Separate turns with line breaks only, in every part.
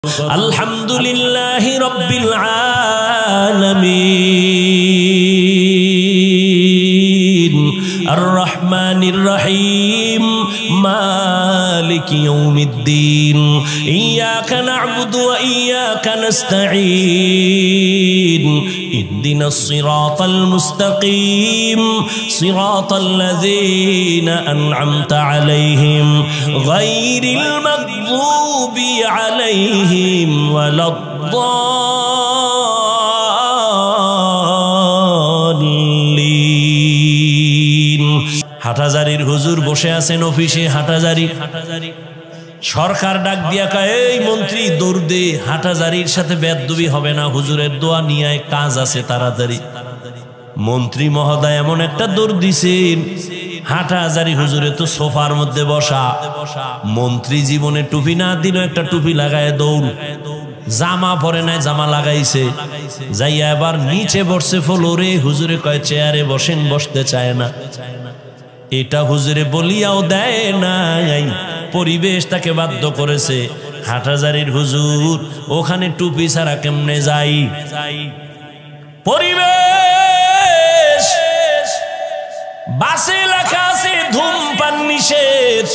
আলহামদুলিল্লাহি রাব্বিল আলামিন আর রহমানির রহিম মালিকি ইয়াউমিদ্দিন ইয়্যাকা না'বুদু ওয়া ইয়্যাকা নাস্তাঈন ইহদিনাস সিরাতাল মুস্তাকিম সিরাতাল লাযীনা আন'আমতা আলাইহিম গায়রিল মাগযুবি আলাইহিম ওয়ালাদ-দাল্লিন। হাটহাজারীর হুজুর বসে আছেন অফিসে। হাটহাজারী সরকার ডাক দিয়া কয়, এই মন্ত্রী দৌড় দে, হাটহাজারীর সাথে বেয়াদবি হবে না, হুজুরের দোয়া নিয়ে কাজ আছে তাড়াতাড়ি। মন্ত্রী মহোদয় এমন একটা দৌড় দিছেন, হাটহাজারী হুজুরে তো সোফার মধ্যে বসা। মন্ত্রী জীবনে টুপি না দিল, একটা টুপি লাগায় দৌড়। জামা পরে নাই, জামা লাগাইছে, যাইয়া এবার নিচে বসছে ফ্লোরে। হুজুরে কয় চেয়ারে বসেন, বসতে চায় না। এটা হুজুরে বলিয়াও দেয় নাই, পরিবেশ তাকে বাধ্য করেছে। হাটহাজারীর হুজুর ওখানে টুপি ছাড়া কেমনে যাই? পরিবেশ বাসে লেখা আছে ধূমপান নিষেধ,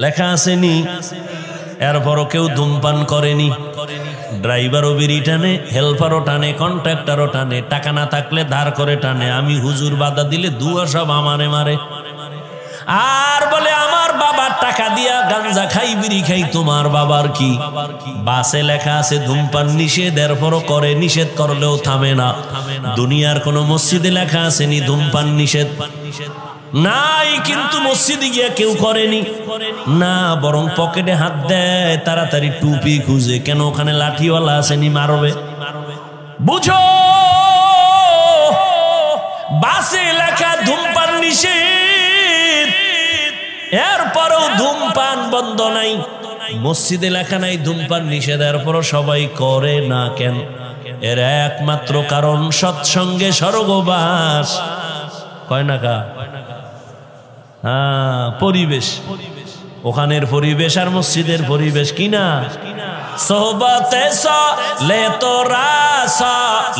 লেখা আছে নি, এরপরও কেউ ধূমপান করেনি। ড্রাইভারও বিড়ি টানে, হেল্পারও টানে, কন্ট্রাক্টরও টানে, টাকা না থাকলে ধার করে টানে। আমি হুজুর বাধা দিলে দুয়া সব আমারে মারে, আর বলে আমার বাবার টাকা দিয়া গাঞ্জা খাই, বিড়ি খাই, তোমার বাবার কি? বাসে লেখা আছে ধূমপান নিষেধ, এরপরও করে। নিষেধ করলেও থামে না। দুনিয়ার কোন মসজিদে লেখা আছে নি ধূমপান নিষেধ? নাই, কিন্তু মসজিদে গিয়া কেউ করেনি না, বরং পকেটে হাত দেয়, তাড়াতাড়ি টুপি খুঁজে। কেন? ওখানে লাঠিওয়ালা আসেনি, মারবে। বুঝো, বাসে লেখা ধূমপান নিষেধ, এরপরও ধূমপান বন্ধ নাই। মসজিদে লেখা নাই ধূমপান নিষেধ, এরপরও সবাই করে না কেন? এর একমাত্র কারণ সৎসঙ্গে স্বর্গবাস। কয় না কা? পরিবেশ, ওখানের পরিবেশ আর মসজিদের পরিবেশ কিনা? সোহবতে লে তোরা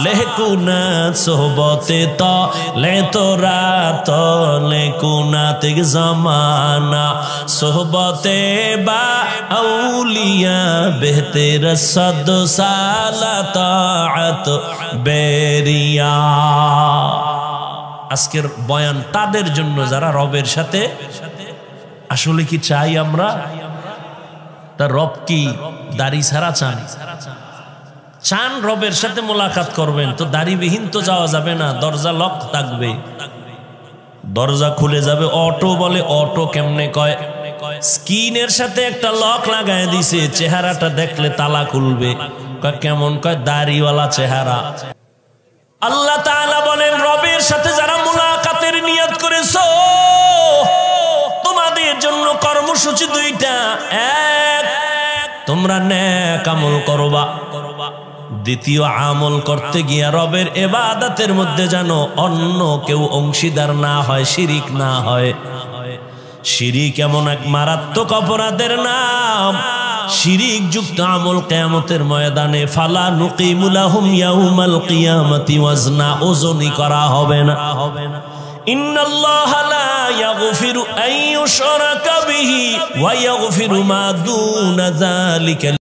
লেকুনা, সোহবতে তো লে তোরা তো লেকুনাত জামানা, সোহবতে বা আউলিয়া বেহতের সদ সালাত বেরিয়া। আজকের বয়ান তাদের জন্য যারা রবের সাথে আসলে কি চাই আমরা? তার রব কি দাড়ি ছাড়া চান? চান রবের সাথে মোলাকাত করবেন, তো দাড়িবিহীন তো যাওয়া যাবে না। দরজা লক থাকবে, দরজা খুলে যাবে। অটো বলে, অটো কেমনে কয়? স্ক্রিনের সাথে একটা লক লাগায় দিছে, চেহারাটা দেখলে তালা খুলবে। কয় কেমন? কয় দাড়িওয়ালা চেহারা। আল্লাহ তাআলা বলেন, রবের সাথে যারা মুলাকাতের নিয়ত করেছো, তোমাদের জন্য কর্মসূচি দুইটা। এক, তোমরা নেক আমল করবা। দ্বিতীয়, আমল করতে গিয়া রবের ইবাদতের মধ্যে যেন অন্য কেউ অংশীদার না হয়, শিরিক না হয়। শিরিক এমন এক মারাত্মক অপরাধের নাম, শিরিক যুক্ত আমল কিয়ামতের ময়দানে ফালা নুকিমু লাহুম ইয়াউমাল কিয়ামাতি ওয়াজনা, ওজনই করা হবে না। ইন্নাল্লাহা লা ইয়াগফিরু আন ইউশরাকা বিহি ওয়া ইয়াগফিরু মা দুনা যালিকা